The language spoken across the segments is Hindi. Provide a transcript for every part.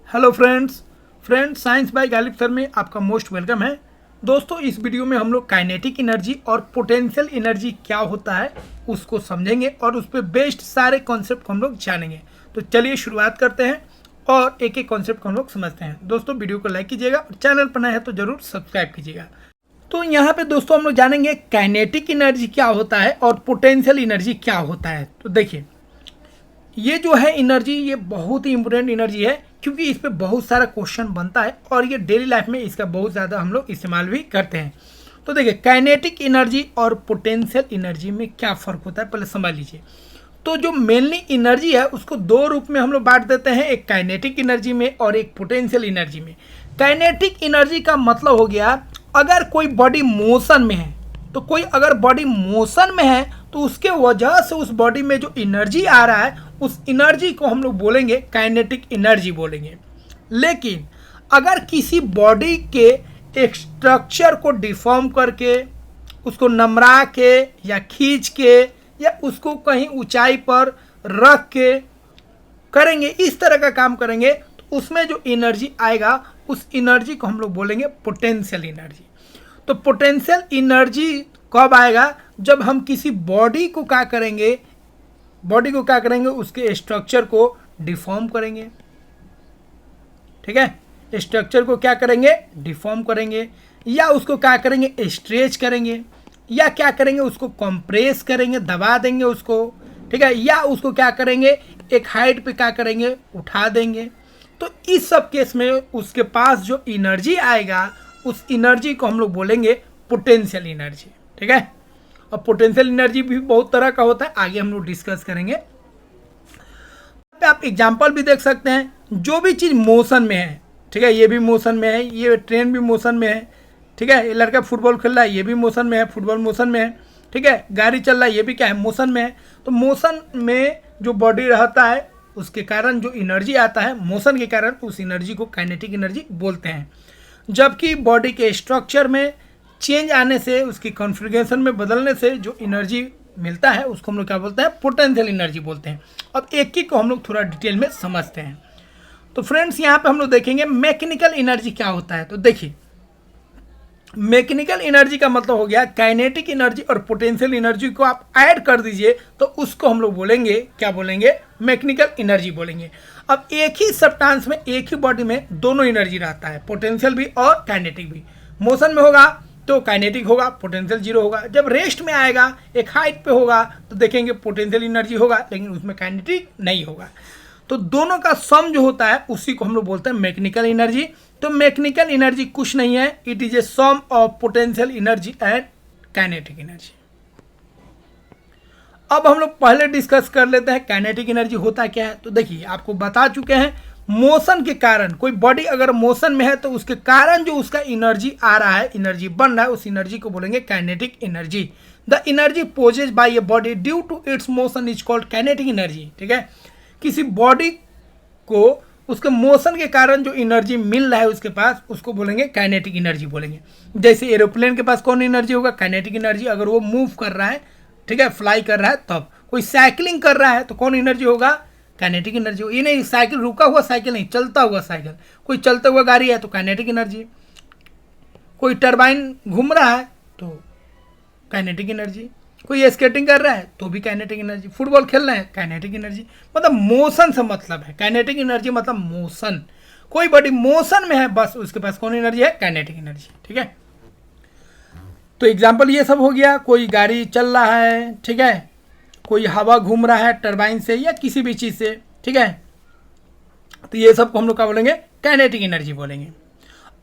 Hello friends science by Ghalib sir में आपका मोस्ट वेलकम है। दोस्तों, इस वीडियो में हम लोग काइनेटिक एनर्जी और पोटेंशियल एनर्जी क्या होता है उसको समझेंगे और उस पर बेस्ड सारे कॉन्सेप्ट को हम लोग जानेंगे। तो चलिए शुरुआत करते हैं और एक एक कॉन्सेप्ट को हम लोग समझते हैं। दोस्तों, वीडियो को लाइक कीजिएगा और चैनल पर नए हैं तो जरूर सब्सक्राइब कीजिएगा। तो यहाँ पे दोस्तों हम लोग जानेंगे काइनेटिक एनर्जी क्या होता है और पोटेंशियल एनर्जी क्या होता है। तो देखिए, ये जो है एनर्जी, ये बहुत ही इंपॉर्टेंट एनर्जी है क्योंकि इस पे बहुत सारा क्वेश्चन बनता है और ये डेली लाइफ में इसका बहुत ज़्यादा हम लोग इस्तेमाल भी करते हैं। तो देखिए, काइनेटिक एनर्जी और पोटेंशियल एनर्जी में क्या फ़र्क होता है पहले समझ लीजिए। तो जो मेनली एनर्जी है उसको दो रूप में हम लोग बांट देते हैं, एक काइनेटिक एनर्जी में और एक पोटेंशियल एनर्जी में। काइनेटिक एनर्जी का मतलब हो गया, अगर कोई बॉडी मोशन में है तो कोई अगर बॉडी मोशन में है तो उसके वजह से उस बॉडी में जो एनर्जी आ रहा है उस एनर्जी को हम लोग बोलेंगे काइनेटिक एनर्जी बोलेंगे। लेकिन अगर किसी बॉडी के एक स्ट्रक्चर को डिफॉर्म करके, उसको नमरा के या खींच के या उसको कहीं ऊंचाई पर रख के करेंगे, इस तरह का काम करेंगे, तो उसमें जो एनर्जी आएगा उस एनर्जी को हम लोग बोलेंगे पोटेंशियल एनर्जी। तो पोटेंशियल एनर्जी कब आएगा? जब हम किसी बॉडी को क्या करेंगे, उसके स्ट्रक्चर को डिफॉर्म करेंगे। ठीक है, स्ट्रक्चर को क्या करेंगे? डिफॉर्म करेंगे, या उसको क्या करेंगे? स्ट्रेच करेंगे, या क्या करेंगे? उसको कंप्रेस करेंगे, दबा देंगे उसको। ठीक है, या उसको क्या करेंगे? एक हाइट पे क्या करेंगे? उठा देंगे। तो इस सब केस में उसके पास जो एनर्जी आएगा उस एनर्जी को हम लोग बोलेंगे पोटेंशियल एनर्जी। ठीक है, और पोटेंशियल एनर्जी भी बहुत तरह का होता है, आगे हम लोग डिस्कस करेंगे। आप एग्जांपल भी देख सकते हैं, जो भी चीज़ मोशन में है, ठीक है, ये भी मोशन में है, ये ट्रेन भी मोशन में है। ठीक है, ये लड़का फुटबॉल खेल रहा है, ये भी मोशन में है, फुटबॉल मोशन में है। ठीक है, गाड़ी चल रहा है, ये भी क्या है? मोशन में है। तो मोशन में जो बॉडी रहता है उसके कारण जो एनर्जी आता है, मोशन के कारण, उस एनर्जी को काइनेटिक एनर्जी बोलते हैं। जबकि बॉडी के स्ट्रक्चर में चेंज आने से, उसकी कॉन्फ़िगरेशन में बदलने से जो एनर्जी मिलता है उसको हम लोग क्या बोलते हैं? पोटेंशियल एनर्जी बोलते हैं। अब एक एक को हम लोग थोड़ा डिटेल में समझते हैं। तो फ्रेंड्स, यहाँ पे हम लोग देखेंगे मैकेनिकल एनर्जी क्या होता है। तो देखिए, मैकेनिकल एनर्जी का मतलब हो गया काइनेटिक एनर्जी और पोटेंशियल एनर्जी को आप ऐड कर दीजिए तो उसको हम लोग बोलेंगे, क्या बोलेंगे? मैकेनिकल एनर्जी बोलेंगे। अब एक ही सब्सटेंस में, एक ही बॉडी में दोनों एनर्जी रहता है, पोटेंशियल भी और काइनेटिक भी। मोशन में होगा तो काइनेटिक होगा, पोटेंशियल जीरो होगा। जब रेस्ट में आएगा, एक हाइट पे होगा, तो देखेंगे पोटेंशियल एनर्जी होगा लेकिन उसमें काइनेटिक नहीं होगा। तो दोनों का सम जो होता है उसी को हम लोग बोलते हैं मैकेनिकल एनर्जी। तो मैकेनिकल एनर्जी कुछ नहीं है, it is a sum of potential energy and kinetic energy. अब हम लोग पहले डिस्कस कर लेते हैं काइनेटिक एनर्जी होता क्या है। तो देखिए, आपको बता चुके हैं, मोशन के कारण, कोई बॉडी अगर मोशन में है तो उसके कारण जो उसका एनर्जी आ रहा है, एनर्जी बन रहा है, उस एनर्जी को बोलेंगे kinetic energy. The energy possessed by a body due to its motion is called kinetic energy. ठीक है, किसी बॉडी को उसके मोशन के कारण जो एनर्जी मिल रहा है उसके पास, उसको बोलेंगे काइनेटिक एनर्जी बोलेंगे। जैसे एरोप्लेन के पास कौन एनर्जी होगा? Kinetic energy. अगर वो मूव कर रहा है, ठीक है, फ्लाई कर रहा है तब। कोई साइकिलिंग कर रहा है तो कौन एनर्जी होगा? Kinetic energy. ये नहीं, साइकिल रुका हुआ साइकिल नहीं, चलता हुआ साइकिल। कोई चलता हुआ गाड़ी है तो काइनेटिक एनर्जी। कोई टरबाइन घूम रहा है तो काइनेटिक एनर्जी। कोई स्केटिंग कर रहा है तो भी काइनेटिक एनर्जी। फुटबॉल खेल रहे हैं, काइनेटिक एनर्जी। मतलब मोशन से मतलब है, काइनेटिक एनर्जी मतलब मोशन। कोई बॉडी मोशन में है, बस उसके पास कौन एनर्जी है? Kinetic energy. ठीक है, तो एग्जाम्पल ये सब हो गया। कोई गाड़ी चल रहा है, ठीक है, कोई हवा घूम रहा है टरबाइन से या किसी भी चीज़ से, ठीक है, तो ये सब को हम लोग क्या बोलेंगे? काइनेटिक एनर्जी बोलेंगे।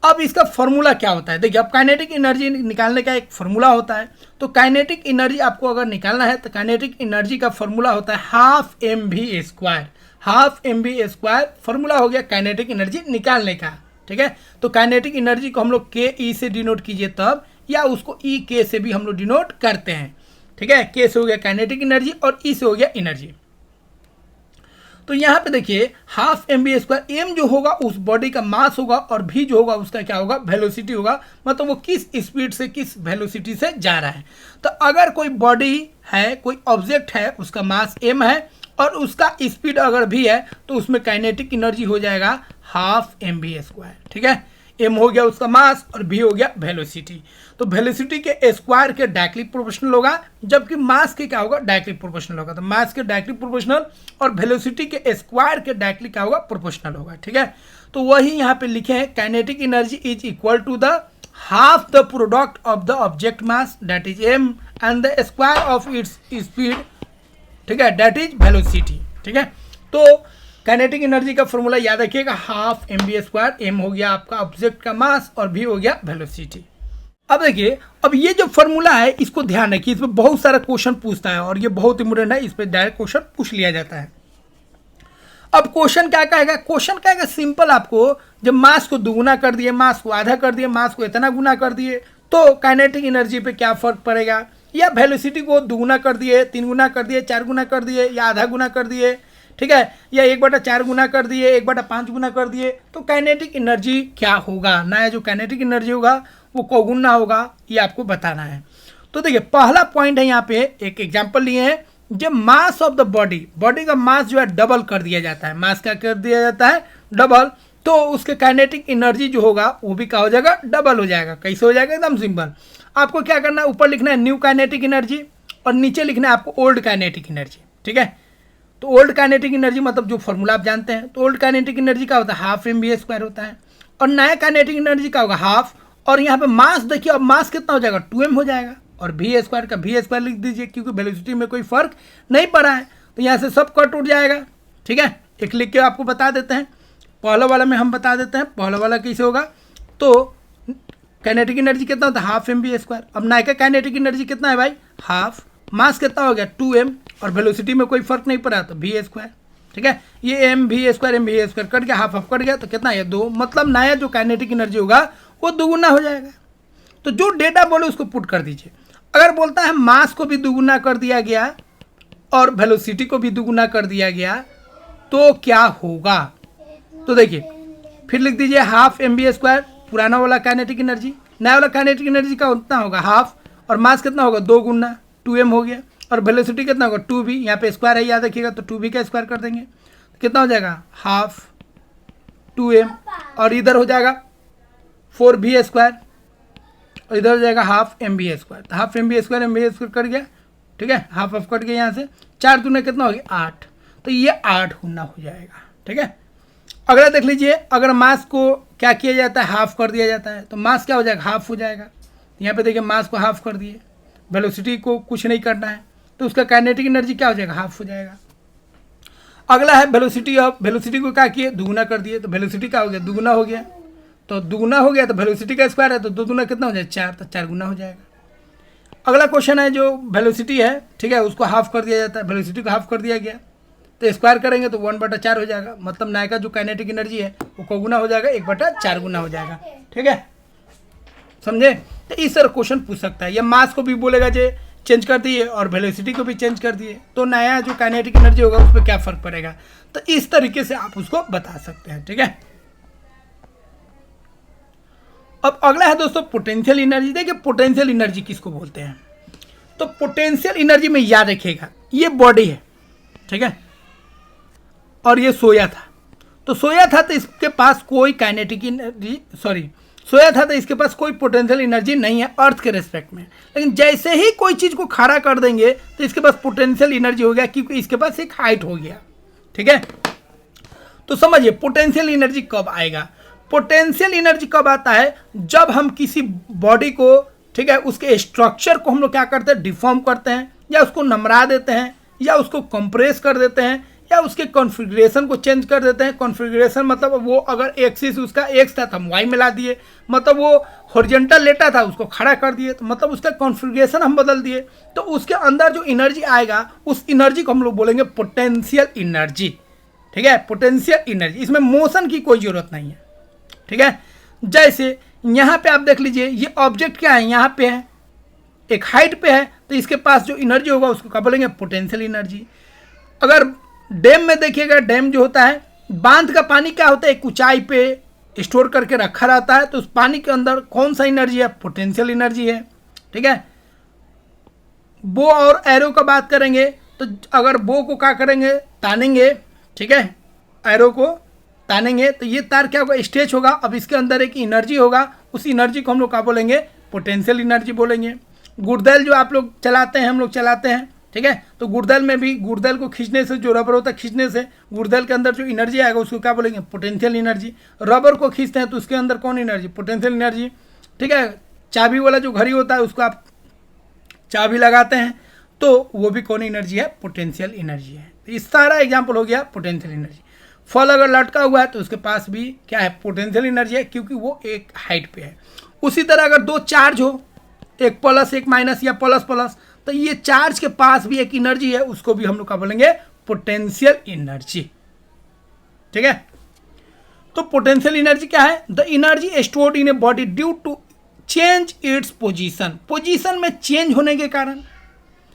अब इसका फॉर्मूला क्या होता है? देखिए, अब काइनेटिक एनर्जी निकालने का एक फॉर्मूला होता है। तो काइनेटिक एनर्जी आपको अगर निकालना है तो काइनेटिक एनर्जी का फॉर्मूला होता है half mv²। Half mv² formula हो गया काइनेटिक एनर्जी निकालने का। ठीक है, तो काइनेटिक एनर्जी को हम लोग के ई से डिनोट कीजिए तब, या उसको ई के से भी हम लोग डिनोट करते हैं। ठीक है, के से हो गया काइनेटिक एनर्जी और ई से हो गया एनर्जी। तो यहाँ पे देखिए, हाफ mv², एम जो होगा उस बॉडी का मास होगा और भी जो होगा उसका क्या होगा? वेलोसिटी होगा। मतलब वो किस स्पीड से, किस वेलोसिटी से जा रहा है। तो अगर कोई बॉडी है, कोई ऑब्जेक्ट है, उसका मास m है और उसका स्पीड अगर भी है तो उसमें काइनेटिक एनर्जी हो जाएगा हाफ एम बी स्क्वायर। ठीक है, m हो गया उसका मास और v हो गया वेलोसिटी। तो वेलोसिटी के स्क्वायर के डायरेक्टली प्रोपोर्शनल होगा, जबकि मास के क्या होगा, डायरेक्टली प्रोपोर्शनल होगा। तो मास के डायरेक्टली प्रोपोर्शनल और वेलोसिटी के स्क्वायर के डायरेक्टली क्या होगा, प्रोपोर्शनल होगा। ठीक है, तो वही यहाँ पे लिखे हैं kinetic energy is equal to the half the product of the object mass that is m and the square of its speed. ठीक है, दैट इज वेलोसिटी। ठीक है, तो काइनेटिक एनर्जी का फॉर्मूला याद रखिएगा, half m v square, m हो गया आपका ऑब्जेक्ट का मास और भी हो गया वेलोसिटी। अब देखिए, अब ये जो फॉर्मूला है इसको ध्यान रखिए, इसमें बहुत सारा क्वेश्चन पूछता है और ये बहुत इंपोर्टेंट है, इस पर डायरेक्ट क्वेश्चन पूछ लिया जाता है। अब क्वेश्चन क्या कहेगा, क्वेश्चन कहेगा सिंपल, आपको जब मास को दुगुना कर दिए, मास को आधा कर दिए, मास को इतना गुना कर दिए, तो काइनेटिक एनर्जी पे क्या फर्क पड़ेगा, या वेलोसिटी को दुगुना कर दिए, 3 गुना कर दिए, 4 गुना कर दिए, या आधा गुना कर दिए, ठीक है, या 1/4 गुना कर दिए, 1/5 गुना कर दिए, तो काइनेटिक एनर्जी क्या होगा, नया जो काइनेटिक एनर्जी होगा वो कौगुना होगा, ये आपको बताना है। तो देखिए, पहला पॉइंट है, यहाँ पे एक एग्जांपल लिए हैं, जब मास ऑफ द बॉडी का मास जो है डबल कर दिया जाता है, मास क्या कर दिया जाता है, डबल, तो उसके काइनेटिक एनर्जी जो होगा वो भी क्या हो जाएगा, डबल हो जाएगा। कैसे हो जाएगा, एकदम सिंपल, आपको क्या करना है, ऊपर लिखना है न्यू काइनेटिक एनर्जी और नीचे लिखना है आपको ओल्ड काइनेटिक एनर्जी। ठीक है, तो ओल्ड काइनेटिक एनर्जी मतलब जो फॉर्मूला आप जानते हैं, तो ओल्ड काइनेटिक एनर्जी क्या होता है, हाफ एम बी स्क्वायर होता है, और नया काइनेटिक एनर्जी क्या होगा, हाफ, और यहाँ पे मास देखिए, अब मास कितना हो जाएगा, 2m हो जाएगा, और v स्क्वायर का v स्क्वायर लिख दीजिए, क्योंकि वेलोसिटी में कोई फर्क नहीं पड़ा है, तो यहाँ से सब कट उठ जाएगा। ठीक है, एक लिख के आपको बता देते हैं, पहला वाला में हम बता देते हैं, पहला वाला कैसे होगा, तो काइनेटिक एनर्जी कितना होता है, हाफ एम बी स्क्वायर। अब नया का काइनेटिक एनर्जी कितना है भाई, हाफ, मास कितना हो गया 2m, और वेलोसिटी में कोई फर्क नहीं पड़ा तो v स्क्वायर। ठीक है, ये m v स्क्वायर कट गया, हाफ कट गया, तो कितना है 2, मतलब नया जो काइनेटिक एनर्जी होगा वो दुगुना हो जाएगा। तो जो डेटा बोले उसको पुट कर दीजिए। अगर बोलता है मास को भी दुगुना कर दिया गया और वेलोसिटी को भी दुगुना कर दिया गया तो क्या होगा, तो देखिए फिर लिख दीजिए हाफ एम बी स्क्वायर, पुराना वाला काइनेटिक एनर्जी, नया वाला काइनेटिक एनर्जी का उतना होगा हाफ, और मास कितना होगा 2 गुना 2m हो गया, और वेलोसिटी कितना होगा 2v, यहाँ पे स्क्वायर है याद रखिएगा, तो 2v का स्क्वायर कर देंगे, तो कितना हो जाएगा हाफ 2m, और इधर हो जाएगा 4v स्क्वायर, और इधर हो जाएगा हाफ एम बी स्क्वायर, तो half m v square cut गया। ठीक है, हाफ कट गया, यहाँ से 4 दूने कितना हो गया 8, तो ये 8 गुना हो जाएगा। ठीक है, अगला देख लीजिए, अगर मास को क्या किया जाता है, हाफ कर दिया जाता है, तो मास क्या हो जाएगा, हाफ हो जाएगा। यहाँ पे देखिए मास को हाफ कर दिए, वेलोसिटी को कुछ नहीं करना है, तो उसका काइनेटिक एनर्जी क्या हो जाएगा, हाफ हो जाएगा। अगला है वेलोसिटी, ऑफ वेलोसिटी को क्या किए, दुगुना कर दिए, तो वेलोसिटी क्या हो गया, दुगुना हो गया, तो दुगुना हो गया, तो वेलोसिटी का स्क्वायर है, तो 2 दूना कितना हो जाएगा 4, तो 4 गुना हो जाएगा। अगला क्वेश्चन है जो वेलोसिटी है, ठीक है, उसको हाफ कर दिया जाता है, वेलोसिटी को हाफ कर दिया गया, तो स्क्वायर करेंगे तो 1/4 हो जाएगा, मतलब नया का जो काइनेटिक एनर्जी है वो कौगुना हो जाएगा, 1/4 गुना हो जाएगा। ठीक है, समझे, तो इस तरह क्वेश्चन पूछ सकता है, या मास को भी बोलेगा जे चेंज कर दिए और वेलोसिटी को भी चेंज कर दिए, तो नया जो काइनेटिक एनर्जी होगा उस पर क्या फर्क पड़ेगा, तो इस तरीके से आप उसको बता सकते हैं। ठीक है, अब अगला है दोस्तों पोटेंशियल एनर्जी। देखिए पोटेंशियल एनर्जी किसको बोलते हैं, तो पोटेंशियल एनर्जी में याद रखिएगा, ये बॉडी है, ठीक है, और ये सोया था, तो सोया था तो इसके पास कोई काइनेटिक एनर्जी, सोया था तो इसके पास कोई पोटेंशियल एनर्जी नहीं है अर्थ के रेस्पेक्ट में, लेकिन जैसे ही कोई चीज़ को खड़ा कर देंगे तो इसके पास पोटेंशियल एनर्जी हो गया, क्योंकि इसके पास एक हाइट हो गया। ठीक है, तो समझिए पोटेंशियल एनर्जी कब आएगा, पोटेंशियल एनर्जी कब आता है, जब हम किसी बॉडी को, ठीक है, उसके स्ट्रक्चर को हम लोग क्या करते हैं, डिफॉर्म करते हैं, या उसको नमरा देते हैं, या उसको कंप्रेस कर देते हैं, या उसके कॉन्फ़िगरेशन को चेंज कर देते हैं। कॉन्फ़िगरेशन मतलब वो अगर एक्सिस उसका एक्स था तो हम वाई में ला दिए, मतलब वो हॉरिजॉन्टल लेटा था उसको खड़ा कर दिए, तो मतलब उसका कॉन्फ़िगरेशन हम बदल दिए, तो उसके अंदर जो एनर्जी आएगा उस एनर्जी को हम लोग बोलेंगे पोटेंशियल एनर्जी। ठीक है, पोटेंशियल एनर्जी, इसमें मोशन की कोई ज़रूरत नहीं है। ठीक है, जैसे यहाँ पे आप देख लीजिए, ये ऑब्जेक्ट क्या है, यहाँ पे है, एक हाइट पे है, तो इसके पास जो एनर्जी होगा उसको क्या बोलेंगे, पोटेंशियल एनर्जी। अगर डैम में देखिएगा, डैम जो होता है, बांध का पानी क्या होता है, एक ऊंचाई पे स्टोर करके रखा रहता है, तो उस पानी के अंदर कौन सा एनर्जी है, पोटेंशियल एनर्जी है। ठीक है, बो और एरो का बात करेंगे, तो अगर बो को क्या करेंगे, तानेंगे, ठीक है, एरो को तानेंगे तो ये तार क्या होगा, स्ट्रेच होगा। अब इसके अंदर एक एनर्जी होगा, उस एनर्जी को हम लोग क्या बोलेंगे, पोटेंशियल एनर्जी बोलेंगे। गुड़दल जो आप लोग चलाते हैं, हम लोग चलाते हैं, ठीक है, तो गुड़दल में भी गुड़दल को खींचने से जो रबर होता है, खींचने से गुड़दल के अंदर जो एनर्जी आएगा उसको क्या बोलेंगे, पोटेंशियल एनर्जी। रबर को खींचते हैं तो उसके अंदर कौन एनर्जी, पोटेंशियल एनर्जी, ठीक है। चाबी वाला जो घड़ी होता है उसको आप चाबी लगाते हैं तो वो भी कौन एनर्जी है, पोटेंशियल एनर्जी है। तो इस सारा एग्जाम्पल हो गया पोटेंशियल एनर्जी। फल अगर लटका हुआ है तो उसके पास भी क्या है, पोटेंशियल एनर्जी है, क्योंकि वो एक हाइट पे है। उसी तरह अगर दो चार्ज हो, एक प्लस एक माइनस या प्लस प्लस, तो ये चार्ज के पास भी एक एनर्जी है, उसको भी हम लोग क्या बोलेंगे, पोटेंशियल एनर्जी, ठीक है। तो पोटेंशियल एनर्जी क्या है, the energy stored in a body due to change its position, position में चेंज होने के कारण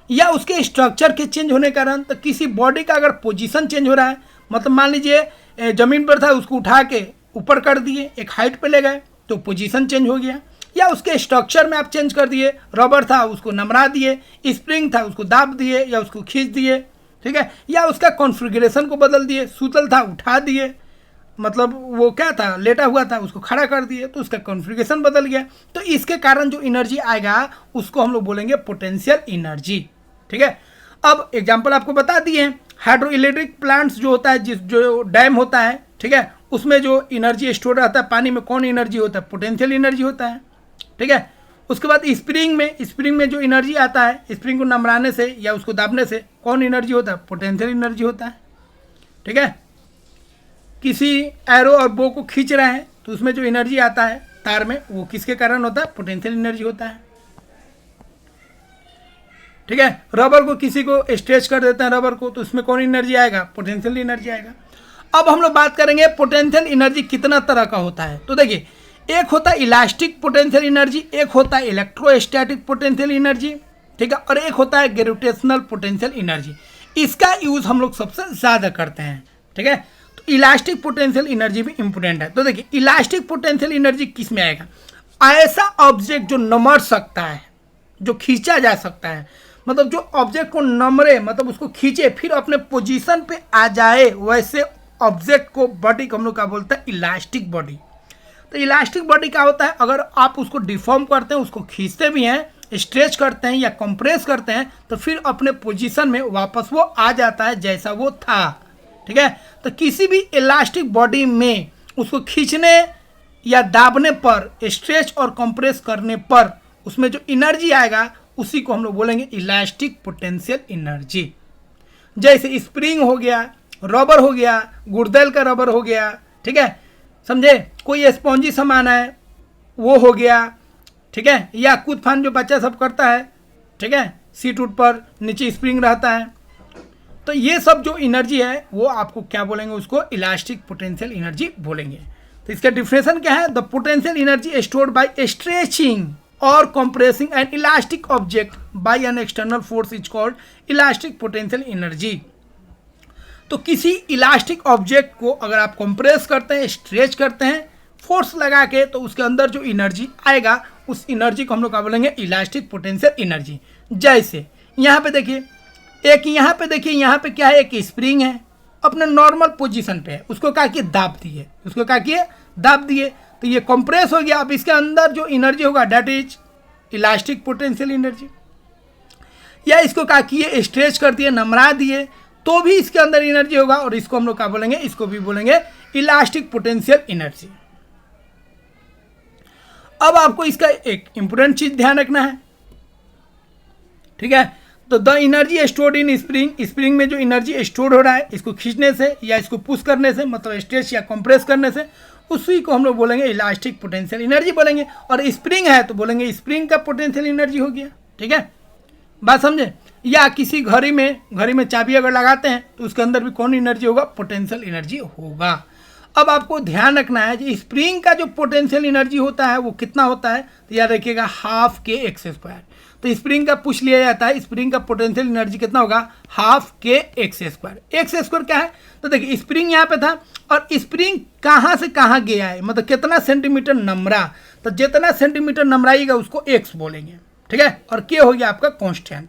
या उसके स्ट्रक्चर के चेंज होने के कारण। तो किसी बॉडी का अगर पोजीशन चेंज हो रहा है, मतलब मान लीजिए ज़मीन पर था, उसको उठा के ऊपर कर दिए, एक हाइट पे ले गए तो पोजीशन चेंज हो गया। या उसके स्ट्रक्चर में आप चेंज कर दिए, रबर था उसको नमरा दिए, स्प्रिंग था उसको दाब दिए या उसको खींच दिए, ठीक है, या उसका कॉन्फ़िगरेशन को बदल दिए, सूतल था उठा दिए, मतलब वो क्या था, लेटा हुआ था, उसको खड़ा कर दिए तो उसका कॉन्फ़िगरेशन बदल गया। तो इसके कारण जो एनर्जी आएगा उसको हम लोग बोलेंगे पोटेंशियल एनर्जी, ठीक है। अब एग्जाम्पल आपको बता दिए, हाइड्रो इलेक्ट्रिक प्लांट्स जो होता है, जो डैम होता है, ठीक है, उसमें जो एनर्जी स्टोर रहता है पानी में, कौन एनर्जी होता है, पोटेंशियल एनर्जी होता है, ठीक है। उसके बाद स्प्रिंग में जो एनर्जी आता है, स्प्रिंग को नमराने से या उसको दाबने से कौन एनर्जी होता है, पोटेंशियल एनर्जी होता है, ठीक है। किसी एरो और बो को खींच रहे हैं तो उसमें जो एनर्जी आता है तार में, वो किसके कारण होता है, पोटेंशियल एनर्जी होता है, ठीक है। रबर को किसी को स्ट्रेच कर देते हैं रबर को, तो उसमें कौन एनर्जी आएगा, पोटेंशियल एनर्जी आएगा। अब हम लोग बात करेंगे पोटेंशियल एनर्जी कितना तरह का होता है। तो देखिए, एक होता है इलास्टिक पोटेंशियल एनर्जी, एक होता है इलेक्ट्रोस्टैटिक पोटेंशियल एनर्जी, ठीक है, और एक होता है ग्रेविटेशनल पोटेंशियल एनर्जी। इसका यूज़ हम लोग सबसे ज़्यादा करते हैं, ठीक है। तो इलास्टिक पोटेंशियल एनर्जी भी इंपॉर्टेंट है। तो देखिए, इलास्टिक पोटेंशियल एनर्जी किस में आएगा, ऐसा ऑब्जेक्ट जो नमर सकता है, जो खींचा जा सकता है, मतलब जो ऑब्जेक्ट को नमरे, मतलब उसको खींचे फिर अपने पोजीशन पे आ जाए, वैसे ऑब्जेक्ट को, बॉडी को हम लोग क्या बोलते हैं, इलास्टिक बॉडी। तो इलास्टिक बॉडी क्या होता है, अगर आप उसको डिफॉर्म करते हैं, उसको खींचते भी हैं, स्ट्रेच करते हैं या कंप्रेस करते हैं, तो फिर अपने पोजीशन में वापस वो आ जाता है जैसा वो था, ठीक है। तो किसी भी इलास्टिक बॉडी में उसको खींचने या दाबने पर, स्ट्रेच और कंप्रेस करने पर उसमें जो एनर्जी आएगा उसी को हम लोग बोलेंगे इलास्टिक पोटेंशियल एनर्जी। जैसे स्प्रिंग हो गया, रबर हो गया, गुड़दल का रबर हो गया, ठीक है, समझे, कोई स्पॉन्जी सामान है वो हो गया, ठीक है, या कूद फान जो बच्चा सब करता है, ठीक है, सीट उट पर नीचे स्प्रिंग रहता है, तो ये सब जो एनर्जी है वो आपको क्या बोलेंगे, उसको इलास्टिक पोटेंशियल एनर्जी बोलेंगे। तो इसका डिफिनेशन क्या है, the potential energy stored by stretching और compressing an elastic object by an external force is called elastic potential energy. तो किसी इलास्टिक ऑब्जेक्ट को अगर आप कंप्रेस करते हैं, स्ट्रेच करते हैं फोर्स लगा के, तो उसके अंदर जो एनर्जी आएगा उस एनर्जी को हम लोग क्या बोलेंगे, इलास्टिक पोटेंशियल एनर्जी। जैसे यहाँ पे देखिए, यहाँ पे क्या है, एक स्प्रिंग है, अपने नॉर्मल पोजीशन पे है, उसको क्या किए, दाब दिए, तो ये कंप्रेस हो गया। अब इसके अंदर जो एनर्जी होगा that is elastic potential energy. या इसको क्या किए, स्ट्रेच कर दिए, नमरा दिए, तो भी इसके अंदर एनर्जी होगा, और इसको हम लोग क्या बोलेंगे, इसको भी बोलेंगे इलास्टिक पोटेंशियल एनर्जी। अब आपको इसका एक इंपॉर्टेंट चीज ध्यान रखना है, ठीक है। तो the energy stored in spring में जो एनर्जी स्टोर हो रहा है, इसको खींचने से या इसको पुश करने से, मतलब स्ट्रेच या कंप्रेस करने से, उसी को हम लोग बोलेंगे इलास्टिक पोटेंशियल एनर्जी बोलेंगे। और स्प्रिंग है तो बोलेंगे स्प्रिंग का पोटेंशियल एनर्जी हो गया, ठीक है, बात समझे। या किसी घड़ी में चाबी अगर लगाते हैं तो उसके अंदर भी कौन एनर्जी होगा, पोटेंशियल एनर्जी होगा। अब आपको ध्यान रखना है कि स्प्रिंग का जो पोटेंशियल एनर्जी होता है वो कितना होता है, तो याद रखिएगा हाफ के एक्स स्क्वायर। तो स्प्रिंग का पूछ लिया जाता है, स्प्रिंग का पोटेंशियल एनर्जी कितना होगा, हाफ के एक्स स्क्वायर। एक्स स्क्वायर क्या है, तो देखिए स्प्रिंग यहाँ पे था और स्प्रिंग कहाँ से कहाँ गया है, मतलब कितना सेंटीमीटर नमरा, तो जितना सेंटीमीटर नमराइएगा उसको एक्स बोलेंगे, ठीक है। और के हो गया आपका कॉन्स्टेंट,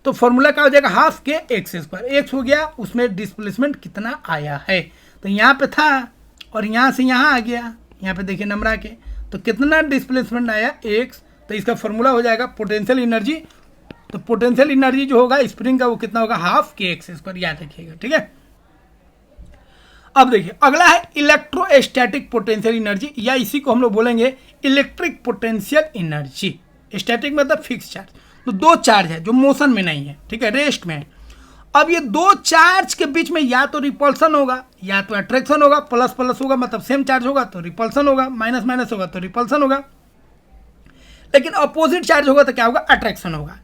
तो फॉर्मूला क्या हो जाएगा, हाफ के एक्स स्क्वायर। एक्स हो गया उसमें डिस्प्लेसमेंट कितना आया है, तो यहाँ पे था और यहाँ से यहाँ आ गया, यहाँ पे देखिए नंबर के, तो कितना डिस्प्लेसमेंट आया x, तो इसका फॉर्मूला हो जाएगा पोटेंशियल एनर्जी। तो पोटेंशियल एनर्जी जो होगा स्प्रिंग का वो कितना होगा, हाफ kx², याद रखिएगा, ठीक है। अब देखिए अगला है इलेक्ट्रोस्टैटिक पोटेंशियल एनर्जी, या इसी को हम लोग बोलेंगे इलेक्ट्रिक पोटेंशियल एनर्जी। स्टैटिक मतलब फिक्स चार्ज, तो दो चार्ज है जो मोशन में नहीं है, ठीक है, रेस्ट में है। अब ये दो चार्ज के बीच में या तो रिपल्सन होगा या तो अट्रैक्शन होगा। प्लस प्लस होगा मतलब सेम चार्ज होगा तो रिपल्सन होगा, माइनस माइनस होगा तो रिपल्सन होगा। लेकिन अपोजिट चार्ज होगा तो क्या होगा, अट्रैक्शन होगा।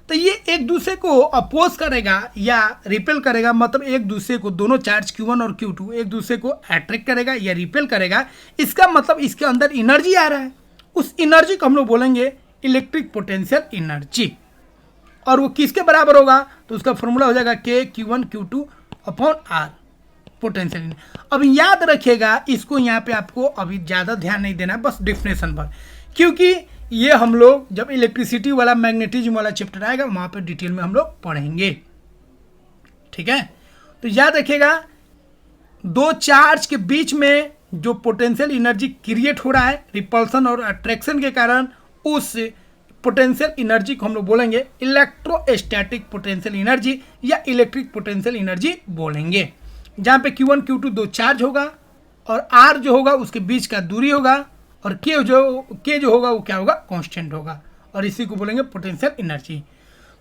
तो ये एक दूसरे को अपोज करेगा या रिपेल करेगा, मतलब एक दूसरे को, दोनों चार्ज Q1 और Q2 एक दूसरे को अट्रैक्ट करेगा या रिपेल करेगा। इसका मतलब इसके अंदर एनर्जी आ रहा है, उस एनर्जी को हम लोग बोलेंगे इलेक्ट्रिक पोटेंशियल एनर्जी। और वो किसके बराबर होगा, तो उसका फॉर्मूला हो जाएगा K Q1 Q2 upon R potential. अब याद रखिएगा इसको, यहाँ पे आपको अभी ज़्यादा ध्यान नहीं देना है, बस डिफिनेशन पर, क्योंकि ये हम लोग जब इलेक्ट्रिसिटी वाला मैग्नेटिज्म वाला चैप्टर आएगा वहाँ पे डिटेल में हम लोग पढ़ेंगे, ठीक है। तो याद रखिएगा दो चार्ज के बीच में जो पोटेंशियल एनर्जी क्रिएट हो रहा है रिपल्सन और अट्रैक्शन के कारण, उस पोटेंशियल एनर्जी को हम लोग बोलेंगे इलेक्ट्रोस्टैटिक पोटेंशियल एनर्जी या इलेक्ट्रिक पोटेंशियल एनर्जी बोलेंगे। जहाँ पे Q1 Q2 दो चार्ज होगा और R जो होगा उसके बीच का दूरी होगा, और K जो होगा वो क्या होगा, कांस्टेंट होगा, और इसी को बोलेंगे पोटेंशियल एनर्जी।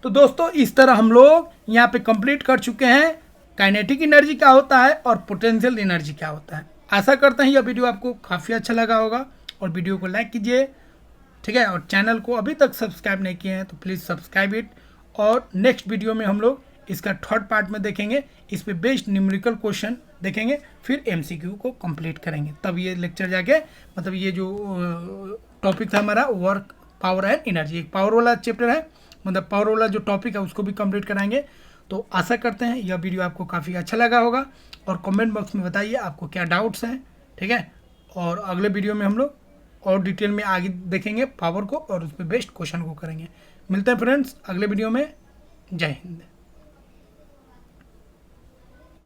तो दोस्तों इस तरह हम लोग यहाँ पे कंप्लीट कर चुके हैं काइनेटिक एनर्जी क्या होता है और पोटेंशियल एनर्जी क्या होता है। आशा करते हैं यह वीडियो आपको काफ़ी अच्छा लगा होगा, और वीडियो को लाइक कीजिए, ठीक है। और चैनल को अभी तक सब्सक्राइब नहीं किए हैं तो प्लीज़ सब्सक्राइब इट। और नेक्स्ट वीडियो में हम लोग इसका थर्ड पार्ट में देखेंगे, इस पे बेस्ड न्यूमेरिकल क्वेश्चन देखेंगे, फिर MCQ को कंप्लीट करेंगे। तब ये लेक्चर जाके, मतलब ये जो टॉपिक था हमारा वर्क पावर एंड एनर्जी, एक पावर वाला चैप्टर है, मतलब पावर वाला जो टॉपिक है उसको भी कंप्लीट कराएंगे। तो आशा करते हैं यह वीडियो आपको काफ़ी अच्छा लगा होगा, और कमेंट बॉक्स में बताइए आपको क्या डाउट्स हैं, ठीक है। और अगले वीडियो में हम लोग और डिटेल में आगे देखेंगे पावर को, और उस पर बेस्ड क्वेश्चन को करेंगे। मिलते हैं फ्रेंड्स अगले वीडियो में। जय हिंद।